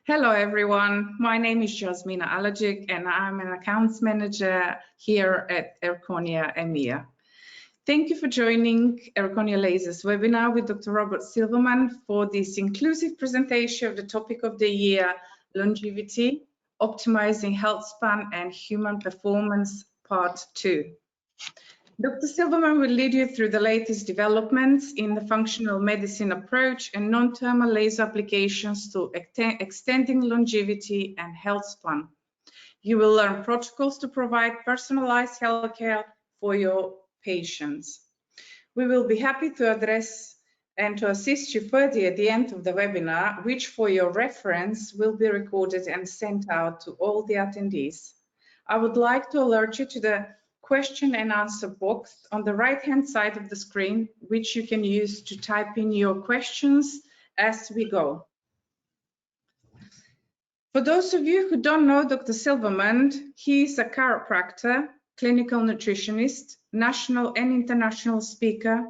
Hello everyone, my name is Jasmina Alagic and I'm an accounts manager here at Erchonia EMEA. Thank you for joining Erchonia Lasers webinar with Dr. Robert Silverman for this inclusive presentation of the topic of the year, longevity, optimizing health span and human performance, part 2. Dr. Silverman will lead you through the latest developments in the functional medicine approach and non-thermal laser applications to extending longevity and health span. You will learn protocols to provide personalized healthcare for your patients. We will be happy to address and to assist you further at the end of the webinar, which for your reference will be recorded and sent out to all the attendees. I would like to alert you to the question and answer box on the right hand side of the screen, which you can use to type in your questions as we go. For those of you who don't know Dr. Silverman, he is a chiropractor, clinical nutritionist, national and international speaker,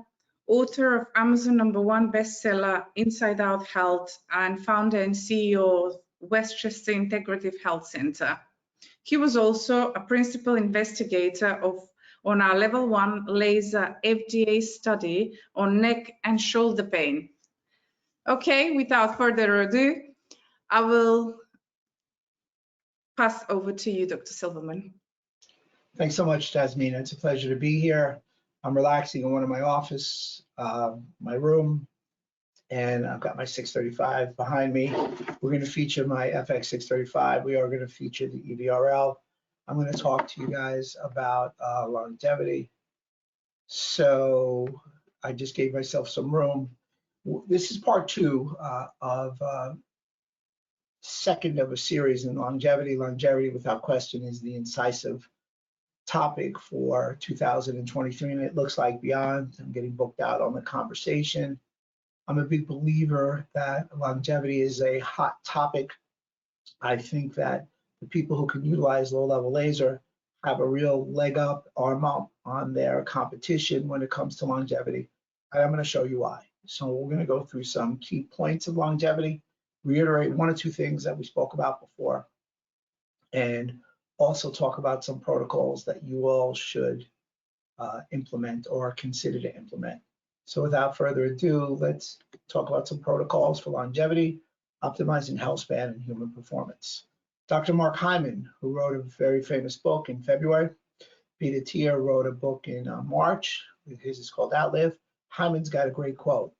author of Amazon #1 bestseller Inside Out Health, and founder and CEO of Westchester Integrative Health Center. He was also a principal investigator on our level 1 laser FDA study on neck and shoulder pain. Okay, without further ado, I will pass over to you, Dr. Silverman. Thanks so much, Jasmina. It's a pleasure to be here. I'm relaxing in one of my office, my room, and I've got my 635 behind me. We're going to feature my FX 635. We are going to feature the EVRL. I'm going to talk to you guys about longevity. So I just gave myself some room. This is part 2 of second of a series in longevity. Longevity, without question, is the incisive topic for 2023, and it looks like beyond. I'm getting booked out on the conversation. I'm a big believer that longevity is a hot topic. I think that the people who can utilize low-level laser have a real leg up, arm up on their competition when it comes to longevity. And I'm going to show you why. So we're going to go through some key points of longevity, reiterate 1 or 2 things that we spoke about before, and also talk about some protocols that you all should implement or consider to implement. So without further ado, let's talk about some protocols for longevity, optimizing health span and human performance. Dr. Mark Hyman, who wrote a very famous book in February, Peter Thiel wrote a book in March. His is called Outlive. Hyman's got a great quote.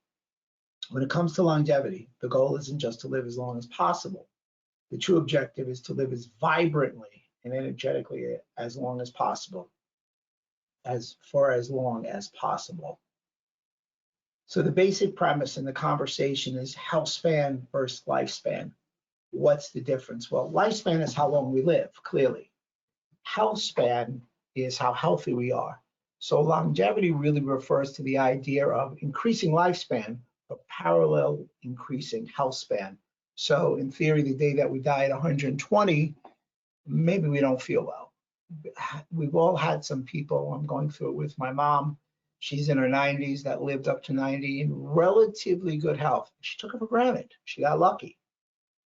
When it comes to longevity, the goal isn't just to live as long as possible. The true objective is to live as vibrantly and energetically as long as possible, for as long as possible. So the basic premise in the conversation is health span versus lifespan. What's the difference? Well, lifespan is how long we live, clearly. Health span is how healthy we are. So longevity really refers to the idea of increasing lifespan, but parallel increasing health span. So in theory, the day that we die at 120, maybe we don't feel well. We've all had some people, I'm going through it with my mom, she's in her 90s, that lived up to 90 in relatively good health. She took it for granted. She got lucky.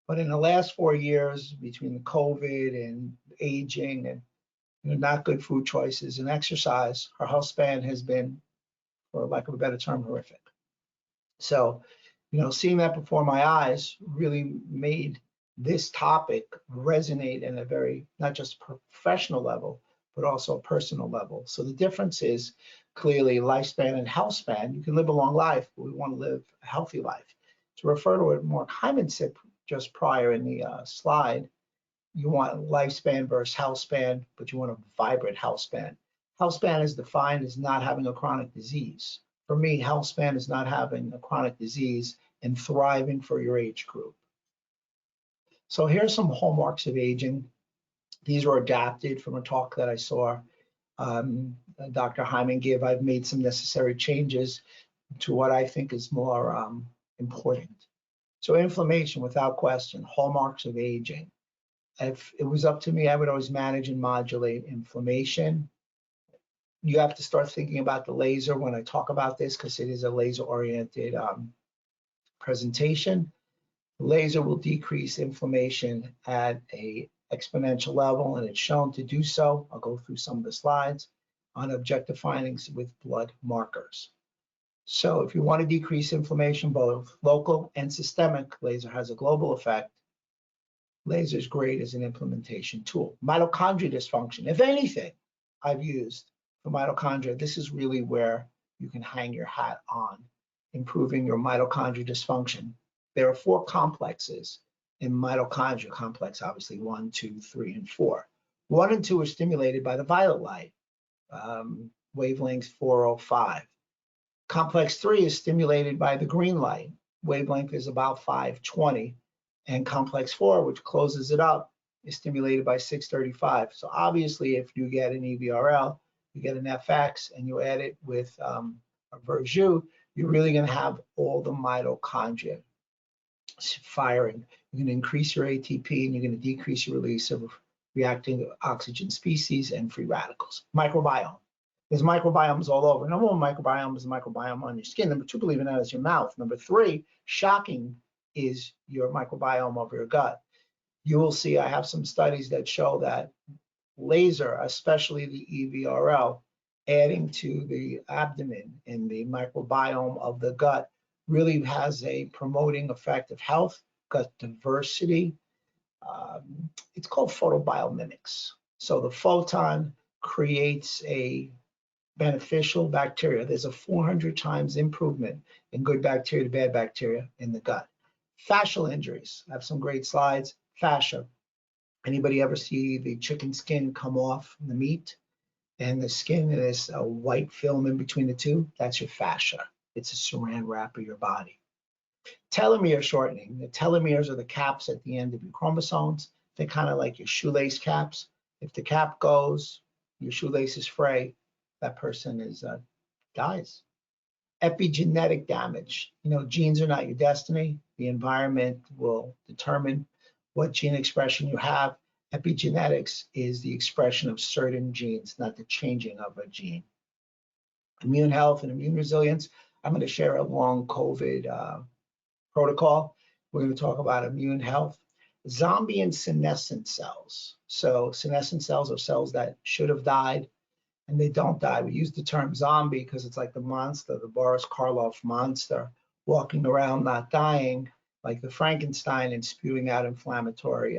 But in the last 4 years, between the COVID and aging and not good food choices and exercise, her health span has been, for lack of a better term, horrific. So, seeing that before my eyes really made this topic resonate in a very, not just professional level, but also a personal level. So the difference is clearly lifespan and health span. You can live a long life, but we want to live a healthy life. To refer to what Mark Hyman said just prior in the slide, you want lifespan versus health span, but you want a vibrant health span. Health span is defined as not having a chronic disease. For me, health span is not having a chronic disease and thriving for your age group. So here's some hallmarks of aging. These were adapted from a talk that I saw Dr. Hyman give. I've made some necessary changes to what I think is more important. So inflammation, without question, hallmarks of aging. If it was up to me, I would always manage and modulate inflammation. You have to start thinking about the laser when I talk about this, because it is a laser-oriented presentation. Laser will decrease inflammation at a exponential level, and it's shown to do so. I'll go through some of the slides on objective findings with blood markers. So if you want to decrease inflammation, both local and systemic, laser has a global effect. Laser is great as an implementation tool. Mitochondria dysfunction, if anything, I've used for mitochondria. This is really where you can hang your hat on improving your mitochondria dysfunction. There are 4 complexes in mitochondria. Complex, obviously, 1, 2, 3, and 4. 1 and 2 are stimulated by the violet light, wavelength 405. Complex 3 is stimulated by the green light. Wavelength is about 520. And complex 4, which closes it up, is stimulated by 635. So obviously, if you get an EVRL, you get an FX, and you add it with a Verjus, you're really going to have all the mitochondria firing. You're going to increase your ATP, and you're going to decrease your release of reacting oxygen species and free radicals. Microbiome. There's microbiomes all over. Number 1 microbiome is a microbiome on your skin. Number 2, believe it or not, is your mouth. Number 3, shocking, is your microbiome of your gut. You will see I have some studies that show that laser, especially the EVRL, adding to the abdomen and the microbiome of the gut, really has a promoting effect of health, gut diversity. It's called photobiomimics. So the photon creates a beneficial bacteria. There's a 400 times improvement in good bacteria to bad bacteria in the gut. Fascial injuries. I have some great slides. Fascia. Anybody ever see the chicken skin come off the meat and the skin is a white film in between the two? That's your fascia. It's a saran wrap of your body. Telomere shortening. The telomeres are the caps at the end of your chromosomes. They're kind of like your shoelace caps. If the cap goes, your shoelace is fray, that person is dies. Epigenetic damage. You know, genes are not your destiny. The environment will determine what gene expression you have. Epigenetics is the expression of certain genes, not the changing of a gene. Immune health and immune resilience. I'm going to share a long COVID protocol. We're going to talk about immune health. Zombie and senescent cells. So senescent cells are cells that should have died and they don't die. We use the term zombie because it's like the monster, the Boris Karloff monster, walking around not dying, like the Frankenstein, and spewing out inflammatory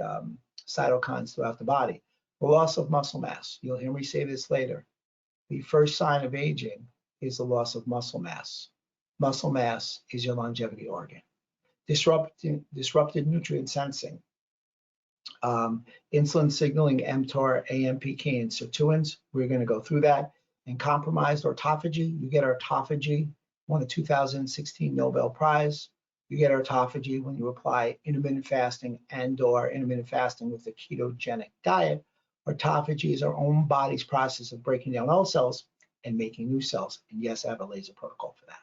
cytokines throughout the body. The loss of muscle mass. You'll hear me say this later. The first sign of aging is the loss of muscle mass. Muscle mass is your longevity organ. Disrupted nutrient sensing. Insulin signaling, mTOR, AMPK, and sirtuins. We're going to go through that. And compromised autophagy. You get autophagy, won a 2016 Nobel Prize. You get autophagy when you apply intermittent fasting and/or intermittent fasting with a ketogenic diet. Autophagy is our own body's process of breaking down old cells and making new cells. And yes, I have a laser protocol for that.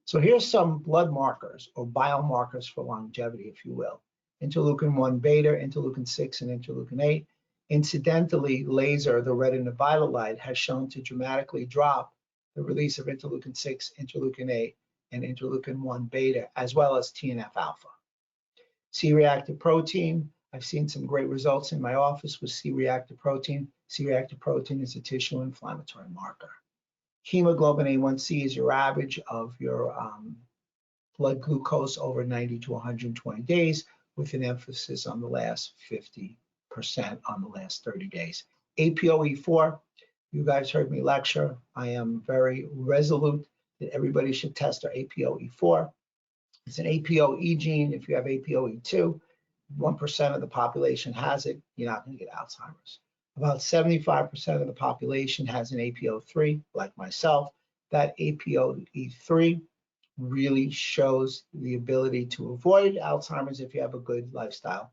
So here's some blood markers or biomarkers for longevity, if you will. Interleukin-1 beta, interleukin-6, and interleukin-8. Incidentally, laser, the red and the violet light, has shown to dramatically drop the release of interleukin-6, interleukin-8, and interleukin-1 beta, as well as TNF-alpha. C-reactive protein, I've seen some great results in my office with C-reactive protein. C-reactive protein is a tissue inflammatory marker. Hemoglobin A1C is your average of your blood glucose over 90 to 120 days, with an emphasis on the last 50% on the last 30 days. APOE4, you guys heard me lecture. I am very resolute that everybody should test their APOE4. It's an APOE gene. If you have APOE2, 1% of the population has it, you're not going to get Alzheimer's. About 75% of the population has an APO3, like myself. That APOE3 really shows the ability to avoid Alzheimer's if you have a good lifestyle.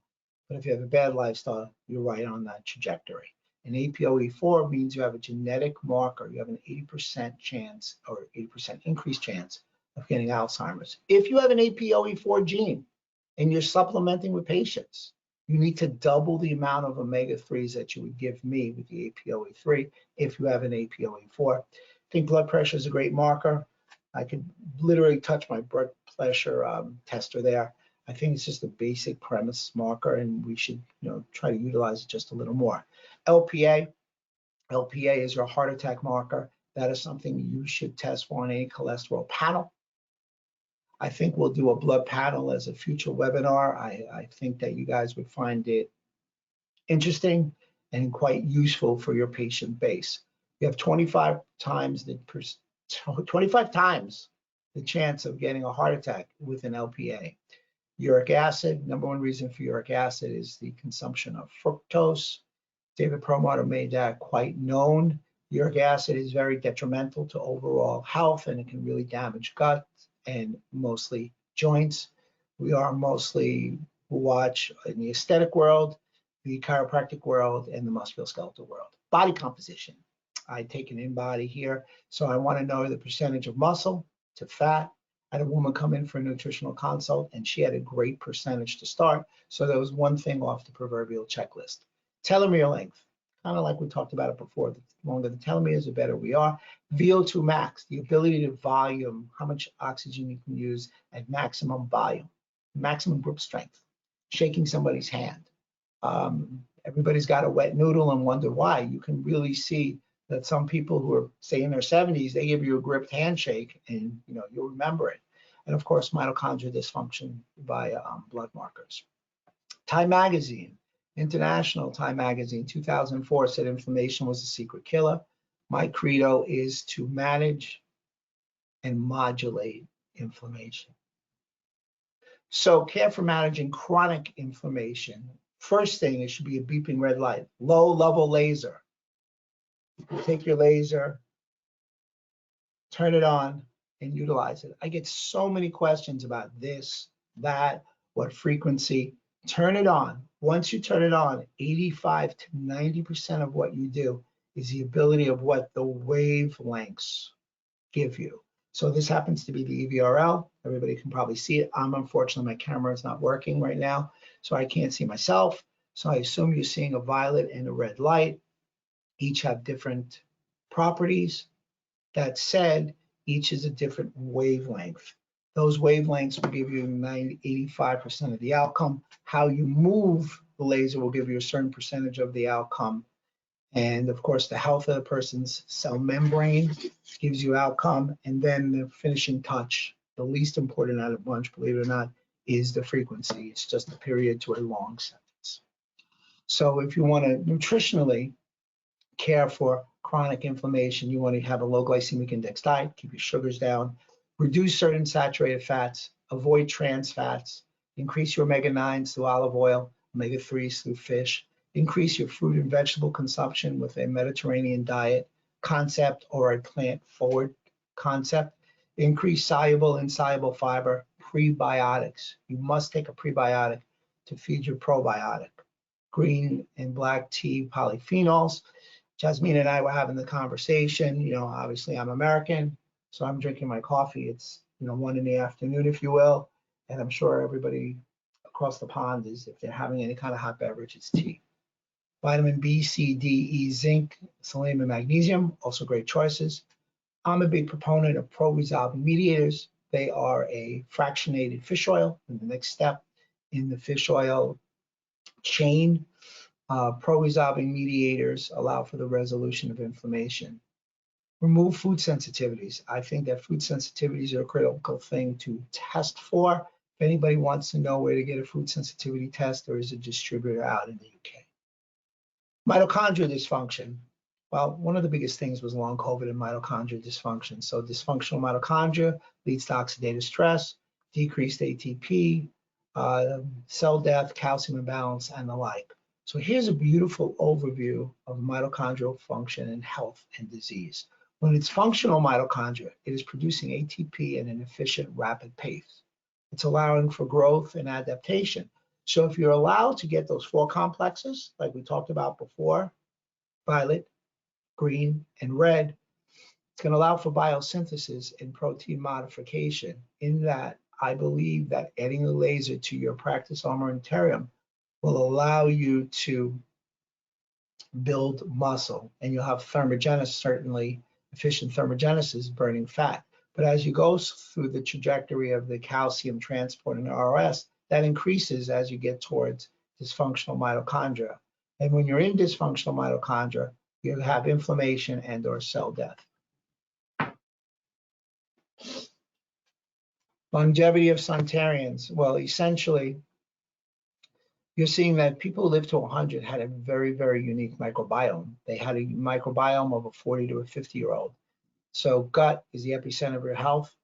But if you have a bad lifestyle, you're right on that trajectory. And APOE4 means you have a genetic marker. You have an 80% chance or 80% increased chance of getting Alzheimer's. If you have an APOE4 gene and you're supplementing with patients, you need to double the amount of omega-3s that you would give me with the APOE3 if you have an APOE4. I think blood pressure is a great marker. I could literally touch my blood pressure tester there. I think it's just a basic premise marker, and we should, try to utilize it just a little more. LPA is your heart attack marker. That is something you should test for on any cholesterol panel. I think we'll do a blood panel as a future webinar. I think that you guys would find it interesting and quite useful for your patient base. You have 25 times the chance of getting a heart attack with an LPA. Uric acid, number one reason for uric acid is the consumption of fructose. David Perlmutter made that quite known. Uric acid is very detrimental to overall health, and it can really damage gut and mostly joints. We are mostly watch in the aesthetic world, the chiropractic world, and the musculoskeletal world. Body composition. I take an in-body here, so I want to know the percentage of muscle to fat. I had a woman come in for a nutritional consult, and she had a great percentage to start, so there was one thing off the proverbial checklist. Telomere length, kind of like we talked about it before. The longer the telomeres, the better we are. VO2 max, the ability to volume, how much oxygen you can use at maximum volume, maximum grip strength, shaking somebody's hand. Everybody's got a wet noodle and wonder why. You can really see that some people who are, say, in their 70s, they give you a gripped handshake, and you'll remember it. And of course, mitochondrial dysfunction by blood markers. Time Magazine, International Time Magazine, 2004 said inflammation was a secret killer. My credo is to manage and modulate inflammation. So care for managing chronic inflammation. First thing, it should be a beeping red light, low level laser. Take your laser, turn it on, and utilize it. I get so many questions about this, that, what frequency. Turn it on. Once you turn it on, 85 to 90% of what you do is the ability of what the wavelengths give you. So this happens to be the EVRL. Everybody can probably see it. Unfortunately, my camera is not working right now, so I can't see myself. So I assume you're seeing a violet and a red light. Each have different properties. That said, each is a different wavelength. Those wavelengths will give you 85% of the outcome. How you move the laser will give you a certain percentage of the outcome. And of course, the health of the person's cell membrane gives you outcome. And then the finishing touch, the least important out of the bunch, believe it or not, is the frequency. It's just a period to a long sentence. So if you want to nutritionally care for chronic inflammation, you want to have a low glycemic index diet, keep your sugars down, reduce certain saturated fats, avoid trans fats, increase your omega-9s through olive oil, omega-3s through fish, increase your fruit and vegetable consumption with a Mediterranean diet concept or a plant-forward concept, increase soluble and insoluble fiber, prebiotics. You must take a prebiotic to feed your probiotic. Green and black tea polyphenols. Jasmine and I were having the conversation, obviously I'm American, so I'm drinking my coffee. It's, 1 in the afternoon, if you will. And I'm sure everybody across the pond is, if they're having any kind of hot beverage, it's tea. Vitamin B, C, D, E, zinc, selenium, and magnesium, also great choices. I'm a big proponent of pro-resolving mediators. They are a fractionated fish oil. And the next step in the fish oil chain, pro-resolving mediators allow for the resolution of inflammation. Remove food sensitivities. I think that food sensitivities are a critical thing to test for. If anybody wants to know where to get a food sensitivity test, there is a distributor out in the UK. Mitochondrial dysfunction. Well, one of the biggest things was long COVID and mitochondrial dysfunction. So dysfunctional mitochondria leads to oxidative stress, decreased ATP, cell death, calcium imbalance, and the like. So here's a beautiful overview of mitochondrial function in health and disease. When it's functional mitochondria, it is producing ATP at an efficient, rapid pace. It's allowing for growth and adaptation. So if you're allowed to get those 4 complexes, like we talked about before, violet, green, and red, it's going to allow for biosynthesis and protein modification. In that, I believe that adding the laser to your practice armamentarium will allow you to build muscle, and you'll have thermogenesis, certainly efficient thermogenesis, burning fat. But as you go through the trajectory of the calcium transport in ROS, that increases as you get towards dysfunctional mitochondria. And when you're in dysfunctional mitochondria, you have inflammation and or cell death. Longevity of centenarians. Well, essentially, you're seeing that people who live to 100 had a very, very unique microbiome. They had a microbiome of a 40 to a 50-year-old. So gut is the epicenter of your health.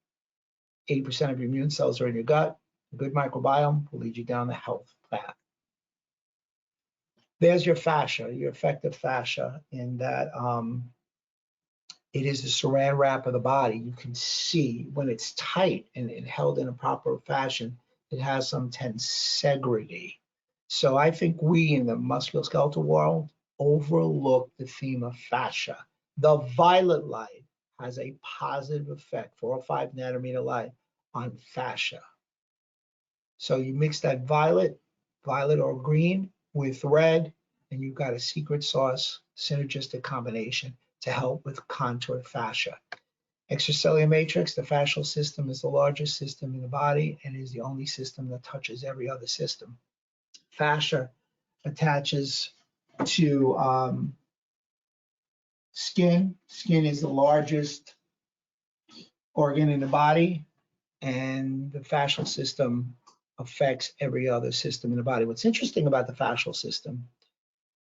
80% of your immune cells are in your gut. A good microbiome will lead you down the health path. There's your fascia, your effective fascia, in that it is the saran wrap of the body. You can see when it's tight and held in a proper fashion, it has some tensegrity. So I think we in the musculoskeletal world overlook the theme of fascia. The violet light has a positive effect, 4 or 5 nanometer light, on fascia. So you mix that violet or green with red, and you've got a secret sauce, synergistic combination to help with contoured fascia. Extracellular matrix, the fascial system is the largest system in the body and is the only system that touches every other system. Fascia attaches to skin. Skin is the largest organ in the body, and the fascial system affects every other system in the body. What's interesting about the fascial system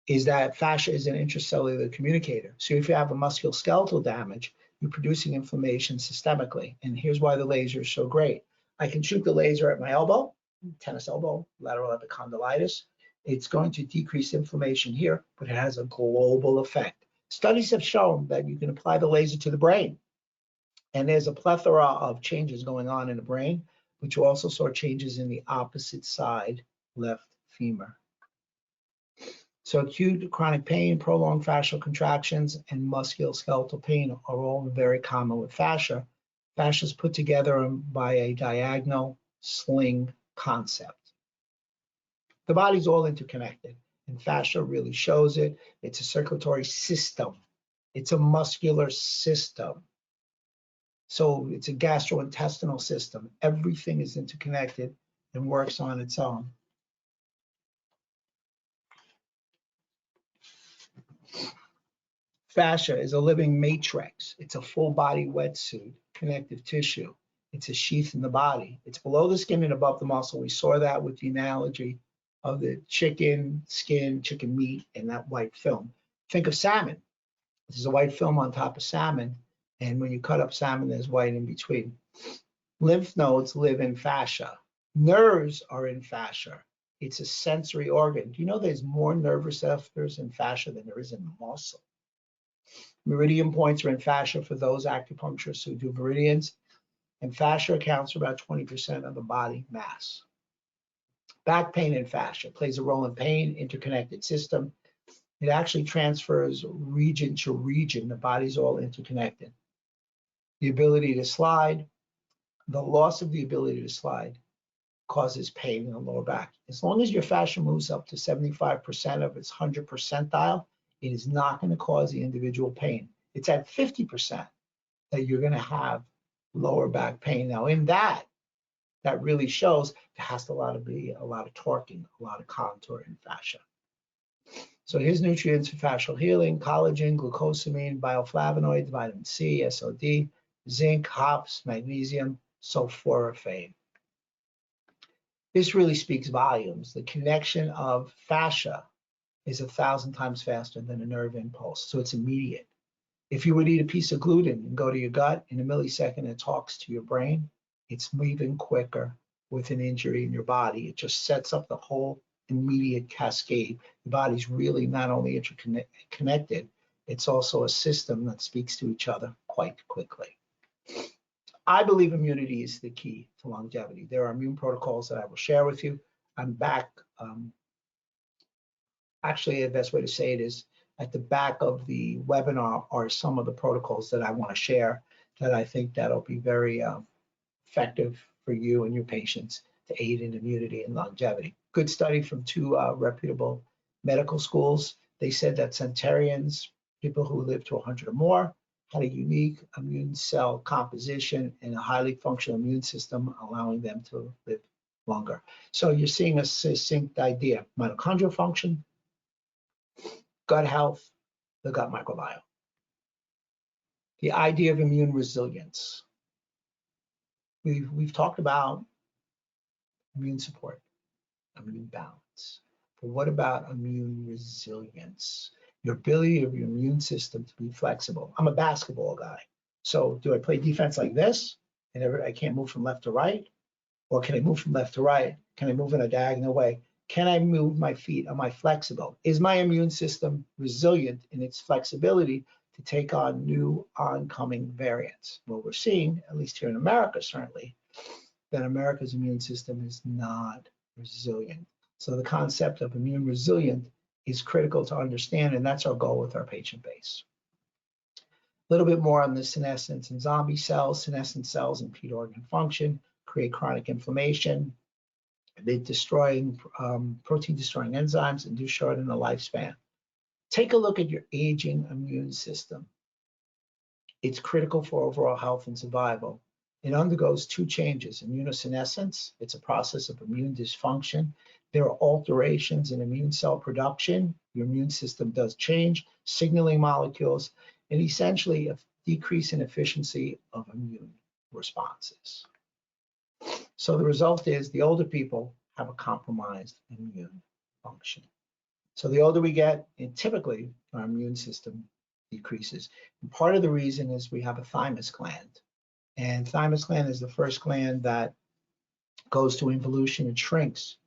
is that fascia is an intracellular communicator. So if you have a musculoskeletal damage, you're producing inflammation systemically. And here's why the laser is so great. I can shoot the laser at my elbow, tennis elbow, lateral epicondylitis. It's going to decrease inflammation here, but it has a global effect. Studies have shown that you can apply the laser to the brain. And there's a plethora of changes going on in the brain, but you also saw changes in the opposite side, left femur. So acute chronic pain, prolonged fascial contractions, and musculoskeletal pain are all very common with fascia. Fascia is put together by a diagonal sling concept. The body's all interconnected, and fascia really shows it. It's a circulatory system. It's a muscular system. So it's a gastrointestinal system. Everything is interconnected and works on its own. Fascia is a living matrix. It's a full body wetsuit, connective tissue. It's a sheath in the body. It's below the skin and above the muscle. We saw that with the analogy of the chicken skin, chicken meat, and that white film. Think of salmon. This is a white film on top of salmon. And when you cut up salmon, there's white in between. Lymph nodes live in fascia. Nerves are in fascia. It's a sensory organ. Do you know there's more nerve receptors in fascia than there is in muscle? Meridian points are in fascia for those acupuncturists who do meridians, and fascia accounts for about 20% of the body mass. Back pain and fascia plays a role in pain, interconnected system. It actually transfers region to region. The body's all interconnected. The ability to slide, the loss of the ability to slide causes pain in the lower back. As long as your fascia moves up to 75% of its 100 percentile, it is not going to cause the individual pain. It's at 50% that you're going to have lower back pain. Now, in that really shows there has to be a lot of torquing, a lot of contour in fascia. So here's nutrients for fascial healing: collagen, glucosamine, bioflavonoids, vitamin C, SOD, zinc, hops, magnesium, sulforaphane. This really speaks volumes. The connection of fascia is 1,000 times faster than a nerve impulse, so it's immediate. If you would eat a piece of gluten and go to your gut, in a millisecond it talks to your brain. It's moving quicker with an injury in your body. It just sets up the whole immediate cascade. The body's really not only interconnected, it's also a system that speaks to each other quite quickly. I believe immunity is the key to longevity. There are immune protocols that I will share with you. I'm back. Actually, the best way to say it is at the back of the webinar are some of the protocols that I want to share that I think that'll be very effective for you and your patients to aid in immunity and longevity. Good study from 2 reputable medical schools. They said that centenarians, people who live to 100 or more, had a unique immune cell composition and a highly functional immune system, allowing them to live longer. So you're seeing a succinct idea: mitochondrial function, gut health, the gut microbiome. The idea of immune resilience. We've talked about immune support, immune balance. But what about immune resilience? Your ability of your immune system to be flexible. I'm a basketball guy. So do I play defense like this and I can't move from left to right? Or can I move from left to right? Can I move in a diagonal way? Can I move my feet? Am I flexible? Is my immune system resilient in its flexibility to take on new oncoming variants? Well, we're seeing, at least here in America, certainly, that America's immune system is not resilient. So the concept of immune resilient is critical to understand, and that's our goal with our patient base. A little bit more on the senescence and zombie cells. Senescent cells impede organ function, create chronic inflammation. They destroy protein-destroying enzymes and do shorten the lifespan. Take a look at your aging immune system. It's critical for overall health and survival. It undergoes two changes: immunosenescence, it's a process of immune dysfunction. There are alterations in immune cell production. Your immune system does change, signaling molecules, and essentially a decrease in efficiency of immune responses. So the result is the older people have a compromised immune function. So the older we get, and typically our immune system decreases. And part of the reason is we have a thymus gland. And thymus gland is the first gland that goes to involution and shrinks.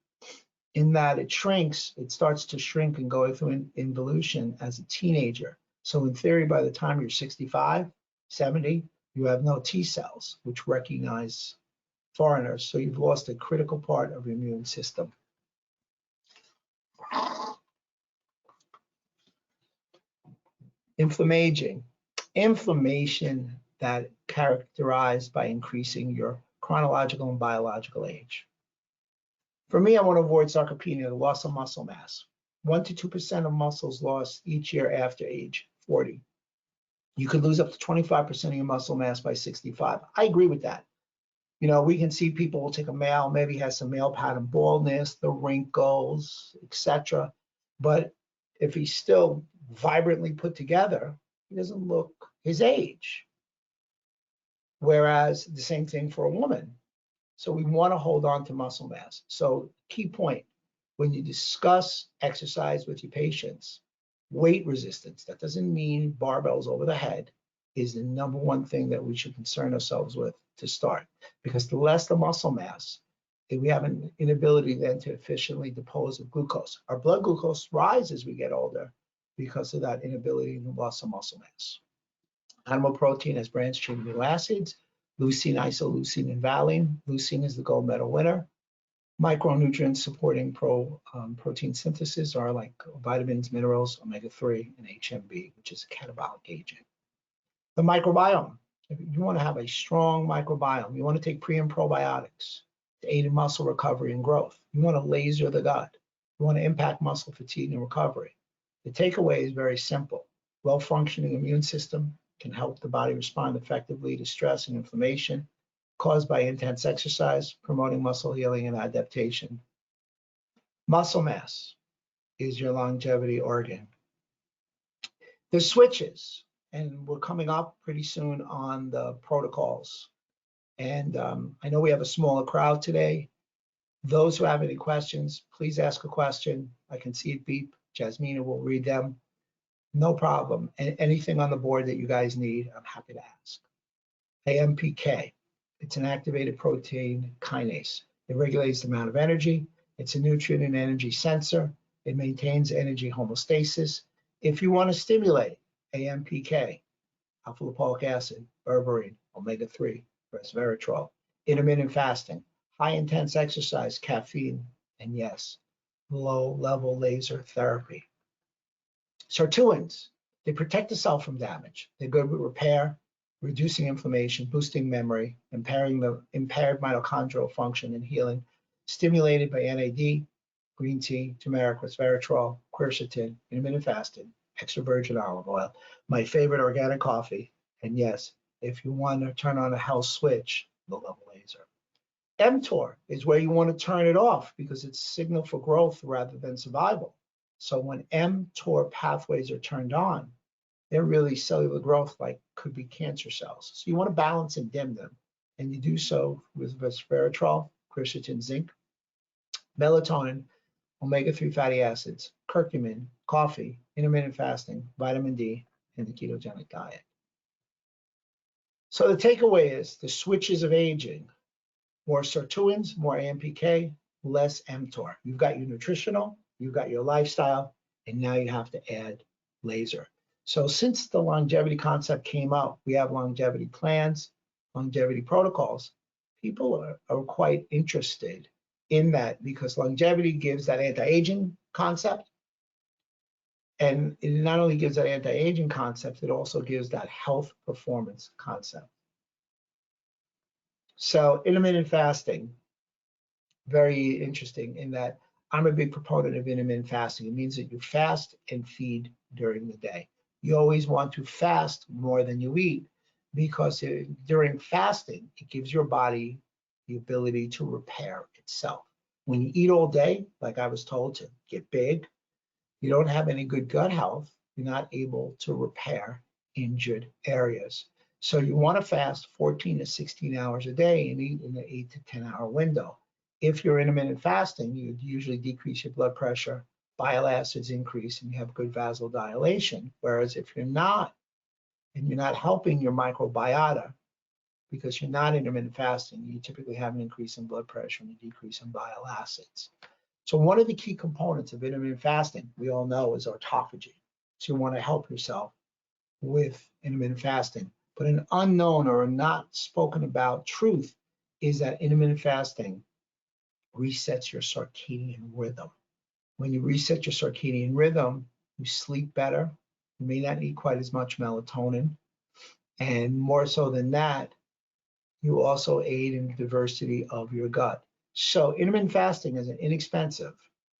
In that it shrinks, it starts to shrink and go through involution as a teenager. So in theory, by the time you're 65, 70, you have no T cells, which recognize foreigners. So you've lost a critical part of your immune system. Inflammation that characterized by increasing your chronological and biological age. For me, I want to avoid sarcopenia, the loss of muscle mass. 1 to 2% of muscles lost each year after age 40. You could lose up to 25% of your muscle mass by 65. I agree with that. You know, we can see people will take a male, maybe has some male pattern baldness, the wrinkles, etc. But if he's still vibrantly put together, he doesn't look his age. Whereas the same thing for a woman. So we want to hold on to muscle mass. So key point, when you discuss exercise with your patients, weight resistance, that doesn't mean barbells over the head, is the number one thing that we should concern ourselves with to start. Because the less the muscle mass, we have an inability then to efficiently dispose of glucose. Our blood glucose rises as we get older because of that inability to loss of muscle mass. Animal protein has branched-chain amino acids, leucine, isoleucine, and valine. Leucine is the gold medal winner. Micronutrients supporting protein synthesis are like vitamins, minerals, omega-3, and HMB, which is a catabolic agent. The microbiome. If you want to have a strong microbiome, you want to take pre and probiotics to aid in muscle recovery and growth. You want to laser the gut. You want to impact muscle fatigue and recovery. The takeaway is very simple. Well-functioning immune system can help the body respond effectively to stress and inflammation caused by intense exercise, promoting muscle healing and adaptation. Muscle mass is your longevity organ. The switches, and we're coming up pretty soon on the protocols. And I know we have a smaller crowd today. Those who have any questions, please ask a question. I can see it beep. Jasmina will read them. No problem. And anything on the board that you guys need, I'm happy to ask. AMPK, it's an activated protein kinase. It regulates the amount of energy. It's a nutrient and energy sensor. It maintains energy homeostasis. If you want to stimulate AMPK, alpha lipoic acid, berberine, omega-3, resveratrol, intermittent fasting, high intense exercise, caffeine, and yes, low-level laser therapy. Sirtuins, they protect the cell from damage. They're good with repair, reducing inflammation, boosting memory, impairing the impaired mitochondrial function and healing, stimulated by NAD, green tea, turmeric, resveratrol, quercetin, intermittent fasting, extra virgin olive oil, my favorite organic coffee, and yes, if you want to turn on a health switch, the level laser. mTOR is where you want to turn it off because it's signal for growth rather than survival. So when mTOR pathways are turned on, they're really cellular growth, like could be cancer cells. So you want to balance and dim them. And you do so with resveratrol, quercetin, zinc, melatonin, omega-3 fatty acids, curcumin, coffee, intermittent fasting, vitamin D, and the ketogenic diet. So the takeaway is the switches of aging: more sirtuins, more AMPK, less mTOR. You've got your nutritional, you've got your lifestyle, and now you have to add laser. So since the longevity concept came up, we have longevity plans, longevity protocols. People are quite interested in that because longevity gives that anti-aging concept. And it not only gives that anti-aging concept, it also gives that health performance concept. So intermittent fasting, very interesting in that I'm a big proponent of intermittent fasting. It means that you fast and feed during the day. You always want to fast more than you eat because during fasting, it gives your body the ability to repair itself. When you eat all day, like I was told, to get big, you don't have any good gut health. You're not able to repair injured areas. So you want to fast 14 to 16 hours a day and eat in an 8 to 10 hour window. If you're intermittent fasting, you usually decrease your blood pressure, bile acids increase, and you have good vasodilation. Whereas if you're not, and you're not helping your microbiota, because you're not intermittent fasting, you typically have an increase in blood pressure and a decrease in bile acids. So one of the key components of intermittent fasting, we all know, is autophagy. So you want to help yourself with intermittent fasting. But an unknown or a not spoken about truth is that intermittent fasting resets your circadian rhythm. When you reset your circadian rhythm, you sleep better. You may not need quite as much melatonin. And more so than that, you also aid in the diversity of your gut. So intermittent fasting is an inexpensive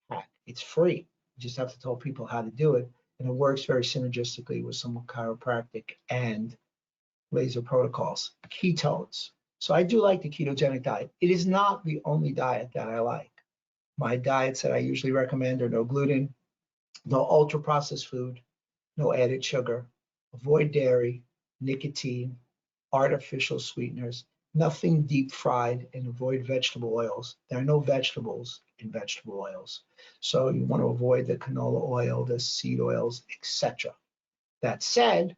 hack. It's free. You just have to tell people how to do it. And it works very synergistically with some chiropractic and laser protocols. Ketones. So I do like the ketogenic diet. It is not the only diet that I like. My diets that I usually recommend are no gluten, no ultra processed food, no added sugar, avoid dairy, nicotine, artificial sweeteners, nothing deep fried, and avoid vegetable oils. There are no vegetables in vegetable oils. So you want to avoid the canola oil, the seed oils, etc. That said,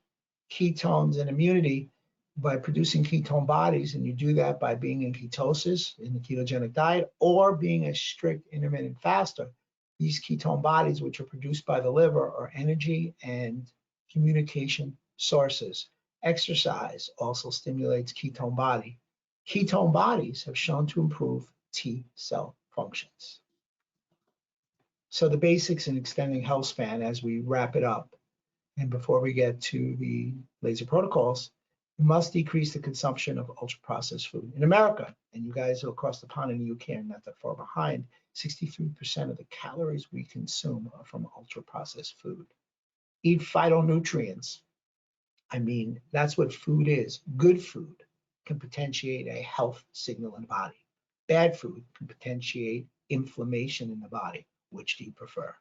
ketones and immunity, by producing ketone bodies, and you do that by being in ketosis in the ketogenic diet or being a strict intermittent faster, these ketone bodies, which are produced by the liver, are energy and communication sources. Exercise also stimulates ketone body. Ketone bodies have shown to improve T cell functions. So the basics in extending health span as we wrap it up, and before we get to the laser protocols, we must decrease the consumption of ultra-processed food. In America, and you guys are across the pond in the UK and not that far behind, 63% of the calories we consume are from ultra-processed food. Eat phytonutrients. I mean, that's what food is. Good food can potentiate a health signal in the body. Bad food can potentiate inflammation in the body. Which do you prefer?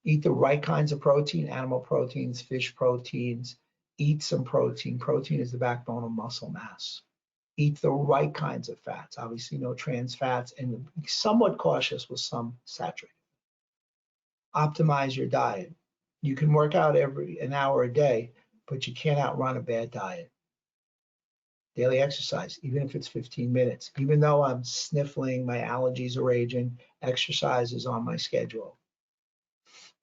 Eat the right kinds of protein, animal proteins, fish proteins. Eat some protein. Protein is the backbone of muscle mass. Eat the right kinds of fats. Obviously, no trans fats, and be somewhat cautious with some saturated. Optimize your diet. You can work out an hour a day, but you can't outrun a bad diet. Daily exercise, even if it's 15 minutes. Even though I'm sniffling, my allergies are raging, exercise is on my schedule.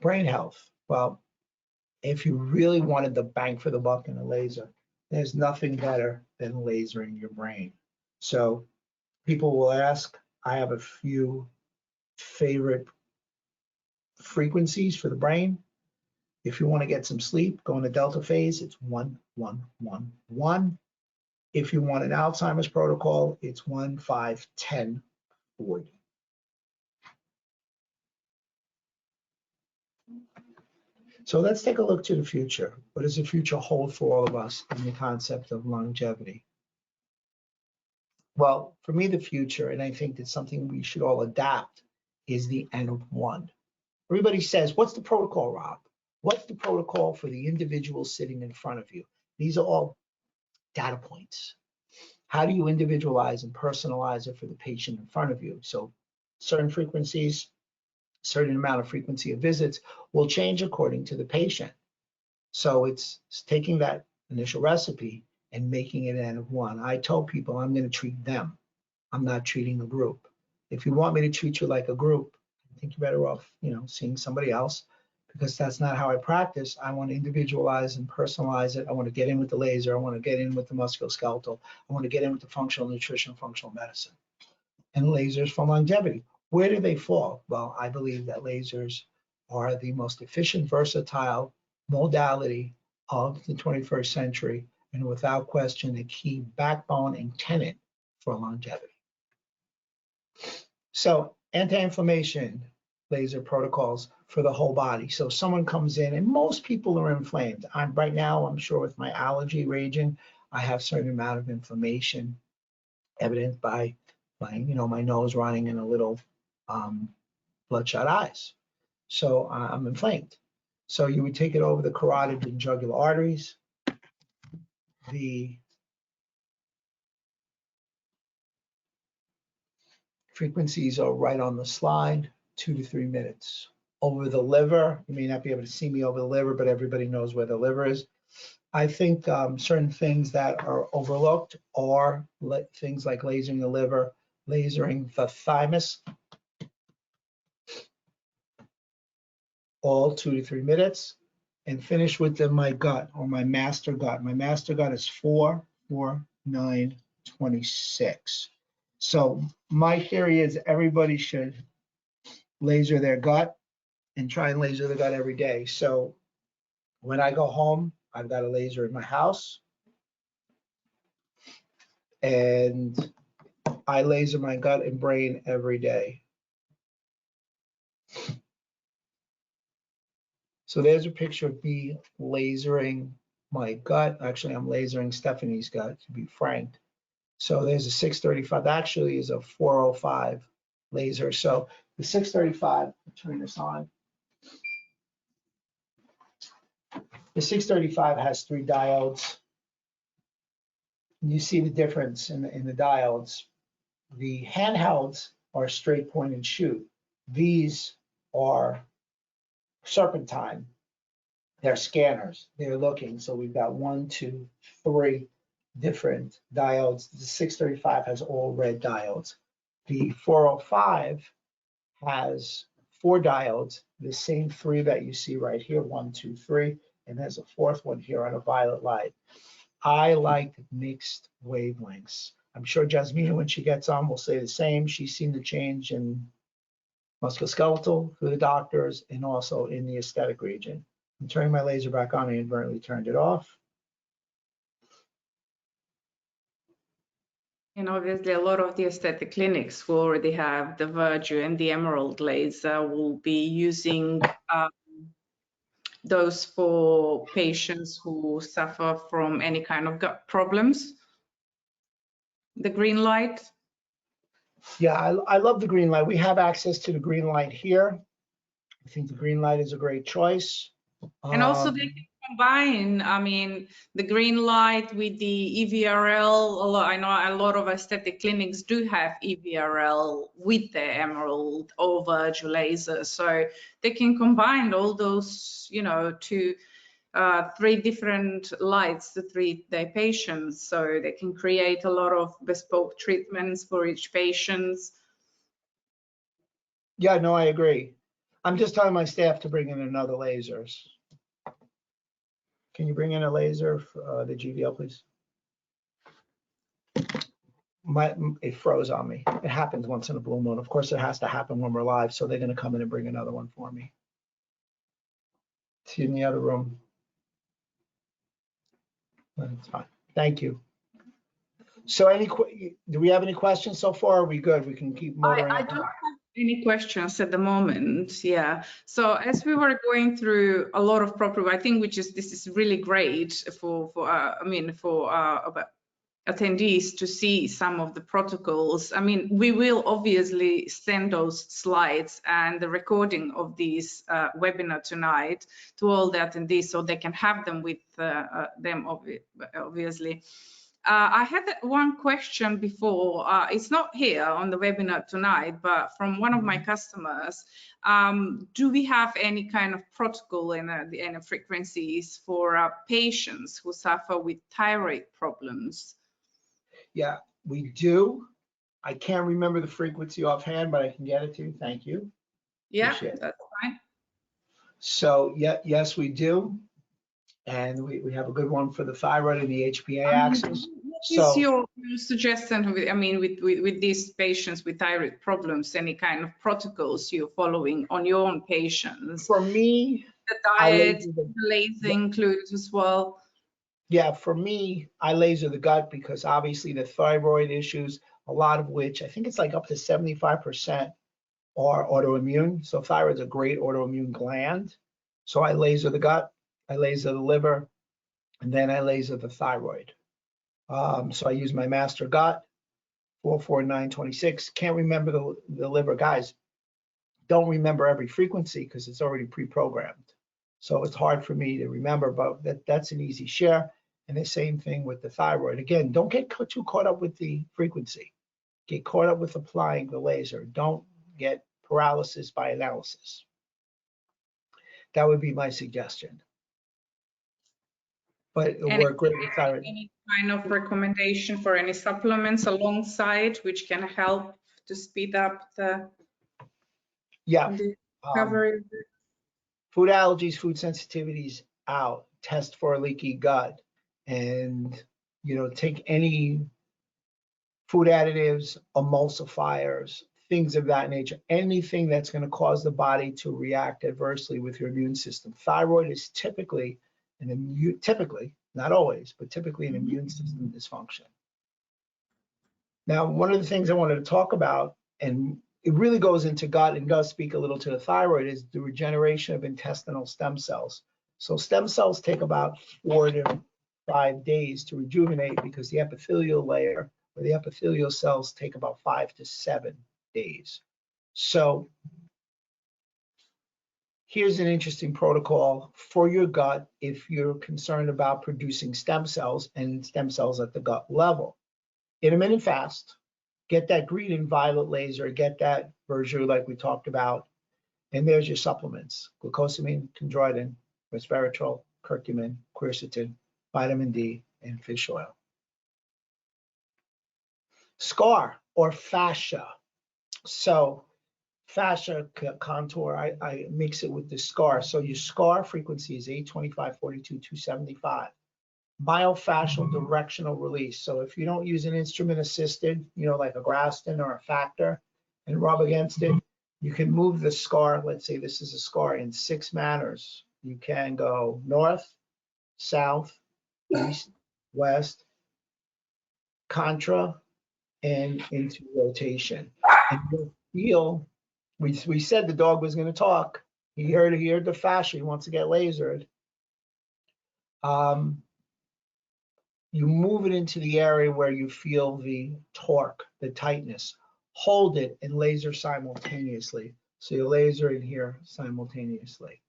Brain health. Well, if you really wanted the bang for the buck in a laser, there's nothing better than lasering your brain. So people will ask, I have a few favorite frequencies for the brain. If you want to get some sleep, go in a delta phase, it's 1, 1, 1, 1. If you want an Alzheimer's protocol, it's 1, 5, 10, 40. So let's take a look to the future. What does the future hold for all of us in the concept of longevity? Well, for me, the future, and I think that's something we should all adapt, is the N of 1. Everybody says, what's the protocol, Rob? What's the protocol for the individual sitting in front of you? These are all data points. How do you individualize and personalize it for the patient in front of you? So certain frequencies, certain amount of frequency of visits will change according to the patient. So it's taking that initial recipe and making it N of 1. I told people I'm going to treat them. I'm not treating a group. If you want me to treat you like a group, I think you're better off, seeing somebody else, because that's not how I practice. I want to individualize and personalize it. I want to get in with the laser. I want to get in with the musculoskeletal. I want to get in with the functional nutrition, functional medicine, and lasers for longevity. Where do they fall? Well, I believe that lasers are the most efficient, versatile modality of the 21st century, and without question, a key backbone and tenet for longevity. So anti-inflammation laser protocols for the whole body. So someone comes in, and most people are inflamed. Right now, I'm sure with my allergy raging, I have a certain amount of inflammation evident by my nose running and a little bloodshot eyes. So I'm inflamed. So you would take it over the carotid and jugular arteries. The frequencies are right on the slide, 2 to 3 minutes. Over the liver, you may not be able to see me over the liver, but everybody knows where the liver is. I think certain things that are overlooked are things like lasering the liver, lasering the thymus, all 2 to 3 minutes, and finish with my gut or my master gut. My master gut is 4, 4, 9, 26. So my theory is everybody should laser their gut and try and laser the gut every day. So when I go home, I've got a laser in my house, and I laser my gut and brain every day. So there's a picture of me lasering my gut. Actually, I'm lasering Stephanie's gut, to be frank. So there's a 635, actually is a 405 laser. So the 635, I'll turn this on. The 635 has 3 diodes. You see the difference in the diodes. The handhelds are straight point and shoot. These are serpentine. They're scanners. They're looking. So we've got 1, 2, 3 different diodes. The 635 has all red diodes. The 405 has 4 diodes, the same 3 that you see right here, 1, 2, 3, and there's a 4th one here on a violet light. I like mixed wavelengths. I'm sure Jasmina, when she gets on, will say the same. She's seen the change in musculoskeletal through the doctors and also in the aesthetic region. I'm turning my laser back on. I inadvertently turned it off. And obviously, a lot of the aesthetic clinics who already have the Virtue and the Emerald laser will be using those for patients who suffer from any kind of gut problems. The green light. Yeah, I love the green light. We have access to the green light here. I think the green light is a great choice. And also they can combine, I mean, the green light with the EVRL. I know a lot of aesthetic clinics do have EVRL with their Emerald or Virtue laser. So they can combine all those, to 3 different lights to treat their patients. So they can create a lot of bespoke treatments for each patient. Yeah, no, I agree. I'm just telling my staff to bring in another lasers. Can you bring in a laser for the GVL, please? It froze on me. It happens once in a blue moon. Of course, it has to happen when we're live, so they're going to come in and bring another one for me. See you in the other room. That's fine. Thank you. So do we have any questions so far? Are we good? We can keep motoring. I don't have any questions at the moment. Yeah. So as we were going through a lot of property, I think this is really great for attendees to see some of the protocols. I mean, we will obviously send those slides and the recording of these webinar tonight to all the attendees so they can have them with them, obviously. I had one question before. It's not here on the webinar tonight, but from one of my customers. Do we have any kind of protocol and frequencies for patients who suffer with thyroid problems? Yeah, we do. I can't remember the frequency offhand, but I can get it to you. Thank you. Yeah, Appreciate it. that's fine. So yeah, yes, we do. And we have a good one for the thyroid and the HPA axis. What So is your suggestion with, I mean, with these patients with thyroid problems, any kind of protocols you're following on your own patients? for me, The diet, the laser included as well? yeah, for me, I laser the gut because obviously the thyroid issues, a lot of which I think it's like up to 75% are autoimmune. So thyroid's a great autoimmune gland. So I laser the gut, I laser the liver, and then I laser the thyroid. So I use my master gut, 44926. Can't remember the liver. Guys, don't remember every frequency because it's already pre-programmed. So it's hard for me to remember, but that's an easy share. And the same thing with the thyroid. Again, don't get too caught up with the frequency. Get caught up with applying the laser. Don't get paralysis by analysis. That would be my suggestion. But it'll work great with thyroid. Any kind of recommendation for any supplements alongside which can help to speed up the recovery? Food allergies, food sensitivities out. Test for a leaky gut, and take any food additives, emulsifiers, things of that nature. Anything that's going to cause the body to react adversely with your immune system. Thyroid is typically not always, but typically an immune system dysfunction. Now, one of the things I wanted to talk about, and it really goes into gut and does speak a little to the thyroid, is the regeneration of intestinal stem cells. So stem cells take about 4 to 5 days to rejuvenate because the epithelial layer or the epithelial cells take about 5 to 7 days. So here's an interesting protocol for your gut if you're concerned about producing stem cells and stem cells at the gut level. Intermittent fast, get that green and violet laser, get that Berger like we talked about, and there's your supplements: glucosamine, chondroitin, resveratrol, curcumin, quercetin, vitamin D, and fish oil. Scar or fascia. So fascia contour, I mix it with the scar. So your scar frequency is 825, 42, 275. Myofascial directional release. So if you don't use an instrument assisted, like a Graston or a Factor, and rub against it, you can move the scar. Let's say this is a scar in 6 manners. You can go north, south, east, west, contra, and into rotation. And you'll feel, we said the dog was going to talk. He heard the fascia. He wants to get lasered. You move it into the area where you feel the torque, the tightness. Hold it and laser simultaneously. So you laser in here simultaneously.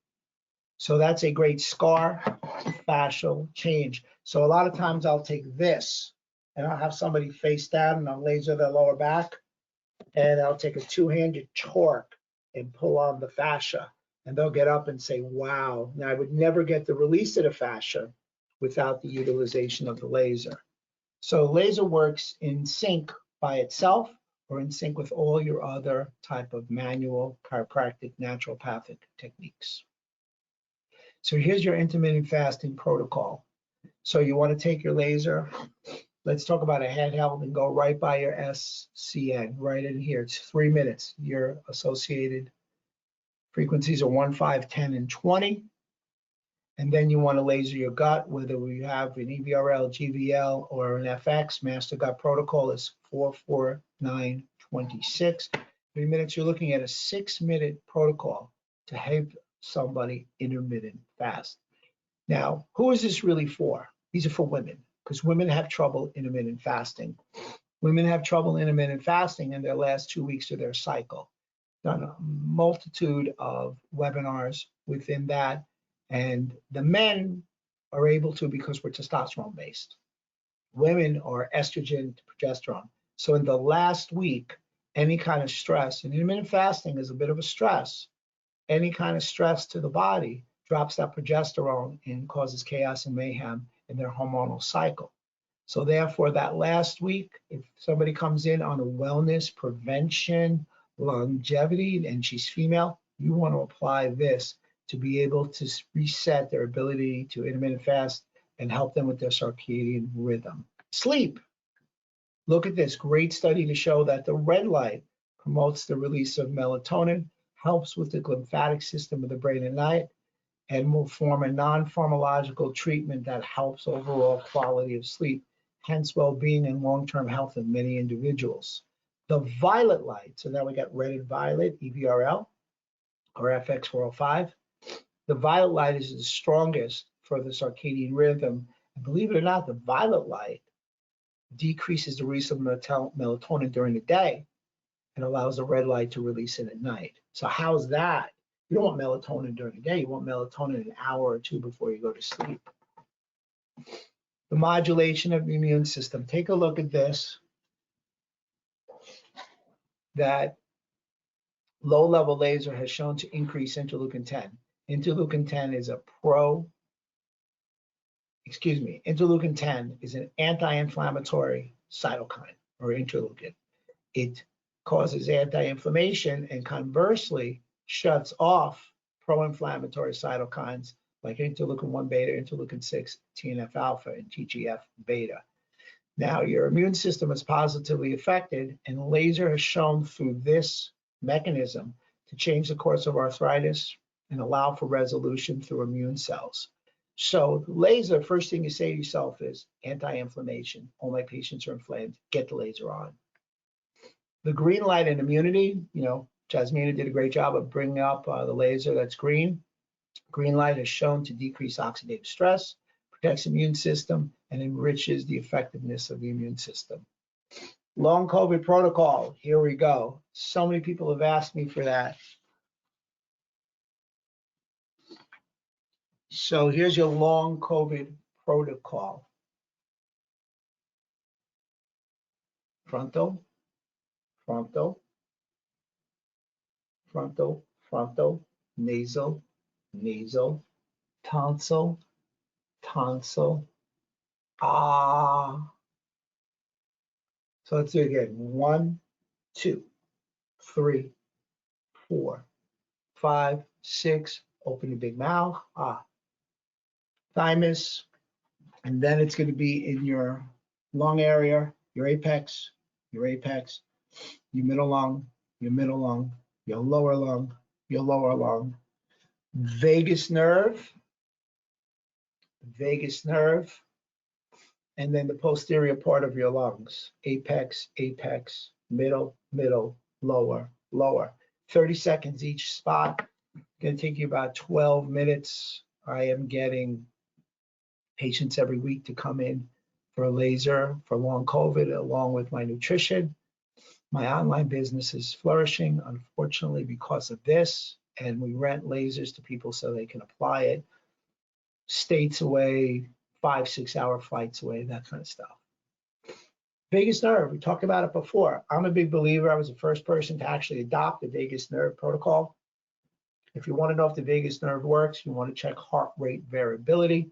So that's a great scar fascial change. So a lot of times I'll take this and I'll have somebody face down and I'll laser their lower back, and I'll take a 2-handed torque and pull on the fascia, and they'll get up and say, wow. Now I would never get the release of the fascia without the utilization of the laser. So laser works in sync by itself or in sync with all your other type of manual, chiropractic, naturopathic techniques. So here's your intermittent fasting protocol. So you want to take your laser. Let's talk about a handheld and go right by your SCN, right in here. It's 3 minutes. Your associated frequencies are 1, 5, 10, and 20. And then you want to laser your gut, whether we have an EVRL, GVL, or an FX. Master gut protocol is 44926. 3 minutes, you're looking at a 6-minute protocol to help somebody intermittent fast. Now, who is this really for? These are for women. because women have trouble intermittent fasting. Women have trouble intermittent fasting in their last 2 weeks of their cycle. Done a multitude of webinars within that, and the men are able to because we're testosterone based. Women are estrogen to progesterone. So in the last week, any kind of stress, and intermittent fasting is a bit of a stress, any kind of stress to the body drops that progesterone and causes chaos and mayhem in their hormonal cycle. So therefore, that last week, if somebody comes in on a wellness, prevention, longevity, and she's female, you want to apply this to be able to reset their ability to intermittent fast and help them with their circadian rhythm. Sleep. Look at this great study to show that the red light promotes the release of melatonin, helps with the lymphatic system of the brain at night, and will form a non-pharmacological treatment that helps overall quality of sleep, hence well-being and long-term health of many individuals. The violet light, so now we got red and violet, EVRL, or FX405. The violet light is the strongest for the circadian rhythm. And believe it or not, the violet light decreases the release of melatonin during the day and allows the red light to release it at night. So how's that? You don't want melatonin during the day. You want melatonin an hour or two before you go to sleep. The modulation of the immune system. Take a look at this. That low-level laser has shown to increase interleukin 10. Interleukin 10 is interleukin 10 is an anti-inflammatory cytokine or interleukin. It causes anti-inflammation and conversely shuts off pro-inflammatory cytokines like interleukin 1 beta, interleukin 6, TNF alpha, and TGF beta. Now, your immune system is positively affected, and laser has shown through this mechanism to change the course of arthritis and allow for resolution through immune cells. So laser, first thing you say to yourself is anti-inflammation. All my patients are inflamed, get the laser on. The green light and immunity, Jasmina did a great job of bringing up the laser that's green. Green light is shown to decrease oxidative stress, protects the immune system, and enriches the effectiveness of the immune system. Long COVID protocol, here we go. So many people have asked me for that. So here's your long COVID protocol. Frontal, frontal, frontal, frontal, nasal, nasal, tonsil, tonsil, ah. So let's do it again. 1, 2, 3, 4, 5, 6. Open your big mouth. Ah. Thymus. And then it's going to be in your lung area, your apex, your middle lung, your lower lung, vagus nerve, and then the posterior part of your lungs, apex, middle, lower. 30 seconds each spot. Going to take you about 12 minutes. I am getting patients every week to come in for a laser for long COVID, along with my nutrition. My online business is flourishing, unfortunately, because of this. And we rent lasers to people so they can apply it. States away, 5-6 hour flights away, that kind of stuff. Vagus nerve, we talked about it before. I'm a big believer. I was the first person to actually adopt the vagus nerve protocol. If you want to know if the vagus nerve works, you want to check heart rate variability.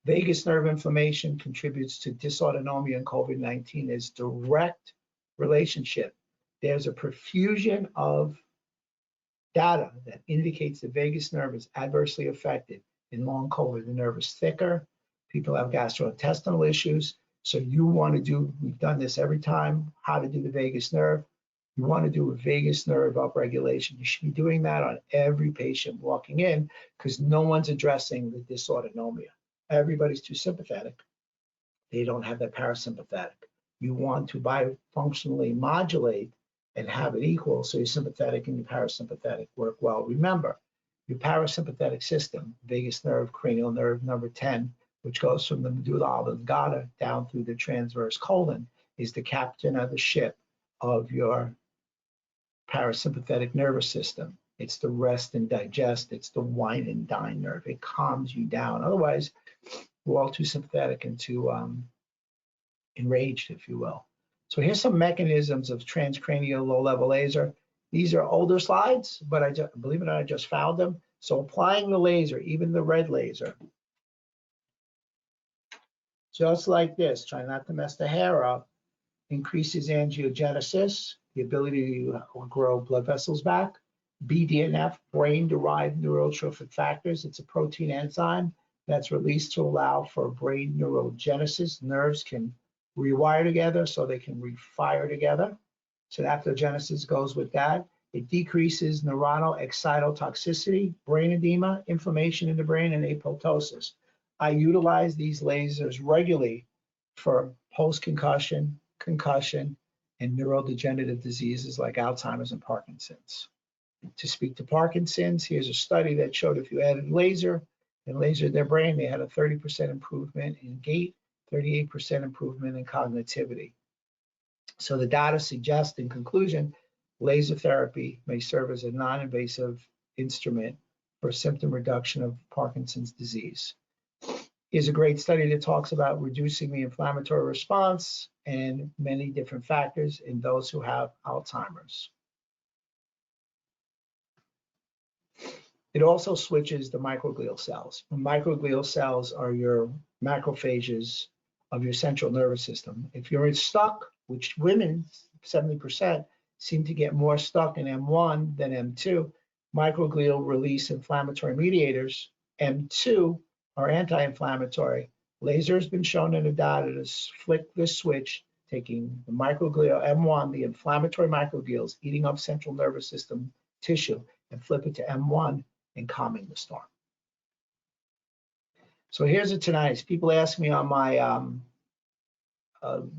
Vagus nerve inflammation contributes to dysautonomia in COVID-19. There's direct relationship. There's a profusion of data that indicates the vagus nerve is adversely affected in long COVID. The nerve is thicker. People have gastrointestinal issues. So you want to do, we've done this every time, how to do the vagus nerve. You want to do a vagus nerve upregulation. You should be doing that on every patient walking in because no one's addressing the dysautonomia. Everybody's too sympathetic. They don't have that parasympathetic. You want to bifunctionally modulate and have it equal so your sympathetic and your parasympathetic work well. Remember, your parasympathetic system, vagus nerve, cranial nerve, number 10, which goes from the medulla oblongata down through the transverse colon, is the captain of the ship of your parasympathetic nervous system. It's the rest and digest. It's the wine and dine nerve. It calms you down. Otherwise, we're all too sympathetic and too enraged, if you will. So here's some mechanisms of transcranial low-level laser. These are older slides, but believe it or not, I just found them. So applying the laser, even the red laser, just like this, try not to mess the hair up, increases angiogenesis, the ability to grow blood vessels back. BDNF, brain-derived neurotrophic factors. It's a protein enzyme that's released to allow for brain neurogenesis. Nerves can rewire together so they can refire together. So adaptogenesis goes with that. It decreases neuronal excitotoxicity, brain edema, inflammation in the brain, and apoptosis. I utilize these lasers regularly for post-concussion, concussion, and neurodegenerative diseases like Alzheimer's and Parkinson's. To speak to Parkinson's, here's a study that showed if you added laser and lasered their brain, they had a 30% improvement in gait, 38% improvement in cognitivity. So the data suggests, in conclusion, laser therapy may serve as a non-invasive instrument for symptom reduction of Parkinson's disease. Here's a great study that talks about reducing the inflammatory response and many different factors in those who have Alzheimer's. It also switches the microglial cells. Microglial cells are your macrophages of your central nervous system. If you're stuck, which women, 70%, seem to get more stuck in M1 than M2, microglial release inflammatory mediators. M2 are anti-inflammatory. Laser has been shown in the data to flick the switch, taking the microglial M1, the inflammatory microglials, eating up central nervous system tissue, and flip it to M1 and calming the storm. So here's a tinnitus. People ask me on my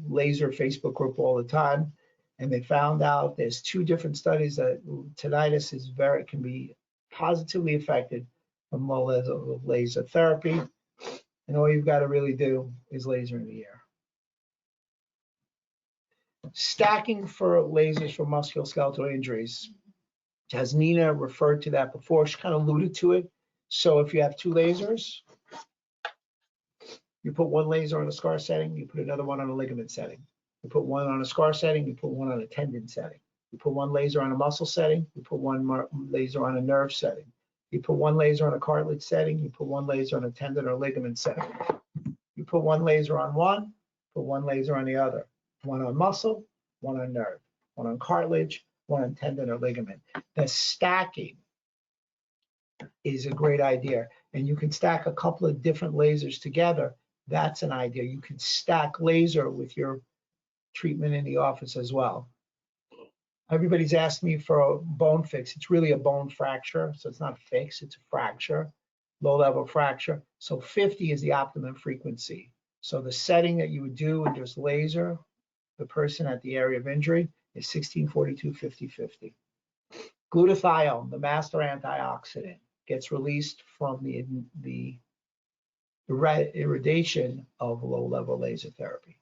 laser Facebook group all the time, and they found out there's 2 different studies that tinnitus is can be positively affected from low laser therapy, and all you've got to really do is laser in the ear. Stacking for lasers for musculoskeletal injuries. As Nina referred to that before, she kind of alluded to it. So if you have 2 lasers, you put one laser on a scar setting, you put another one on a ligament setting. You put one on a scar setting, you put one on a tendon setting. You put one laser on a muscle setting, you put one laser on a nerve setting. You put one laser on a cartilage setting, you put one laser on a tendon or ligament setting. You put one laser on one, put one laser on the other. One on muscle, one on nerve, one on cartilage, one on tendon or ligament. The stacking is a great idea. And you can stack a couple of different lasers together. That's an idea. You can stack laser with your treatment in the office as well. Everybody's asked me for a bone fix. It's really a bone fracture. So it's not a fix, it's a fracture, low-level fracture. So 50 is the optimum frequency. So the setting that you would do and just laser the person at the area of injury is 1642, 50, 50. Glutathione, the master antioxidant, gets released from the irradiation of low-level laser therapy.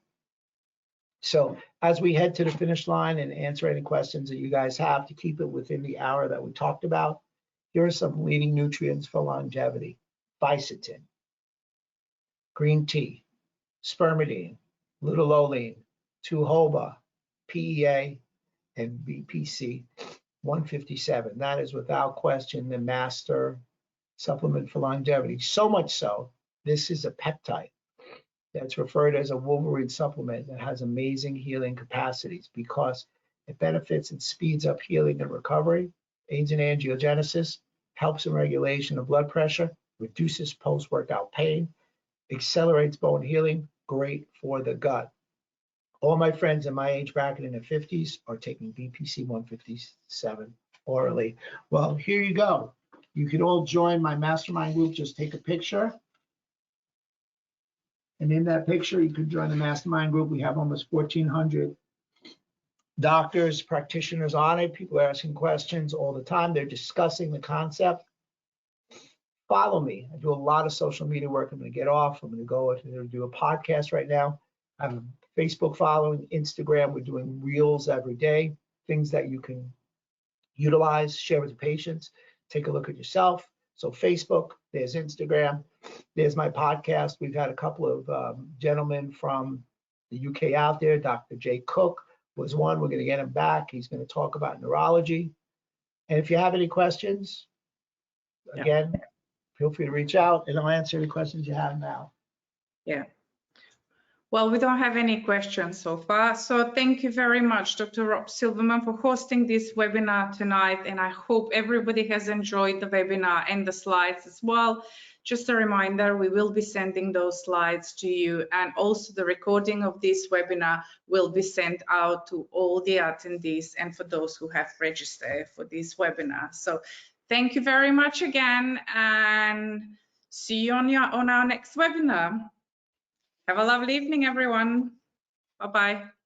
So as we head to the finish line and answer any questions that you guys have to keep it within the hour that we talked about, here are some leading nutrients for longevity. Fisetin, green tea, spermidine, luteolin, 2-HOBA, PEA, and BPC 157. That is without question the master supplement for longevity. So much so, this is a peptide that's referred as a Wolverine supplement that has amazing healing capacities because it benefits and speeds up healing and recovery, aids in angiogenesis, helps in regulation of blood pressure, reduces post-workout pain, accelerates bone healing, great for the gut. All my friends in my age bracket in their 50s are taking BPC 157 orally. Well, here you go. You can all join my mastermind group. Just take a picture. And in that picture, you can join the mastermind group. We have almost 1,400 doctors, practitioners on it. People are asking questions all the time. They're discussing the concept. follow me. I do a lot of social media work. I'm going to get off. I'm going to go to do a podcast right now. I have a Facebook following, Instagram. We're doing reels every day, things that you can utilize, share with the patients. Take a look at yourself. So Facebook, there's Instagram, there's my podcast. We've had a couple of gentlemen from the UK out there. Dr. Jay Cook was one. We're going to get him back. He's going to talk about neurology. And if you have any questions, again, feel free to reach out and I'll answer any questions you have now. Yeah. Well, we don't have any questions so far. So thank you very much, Dr. Rob Silverman, for hosting this webinar tonight. And I hope everybody has enjoyed the webinar and the slides as well. Just a reminder, we will be sending those slides to you, and also the recording of this webinar will be sent out to all the attendees and for those who have registered for this webinar. So thank you very much again, and see you on our next webinar. Have a lovely evening, everyone. Bye-bye.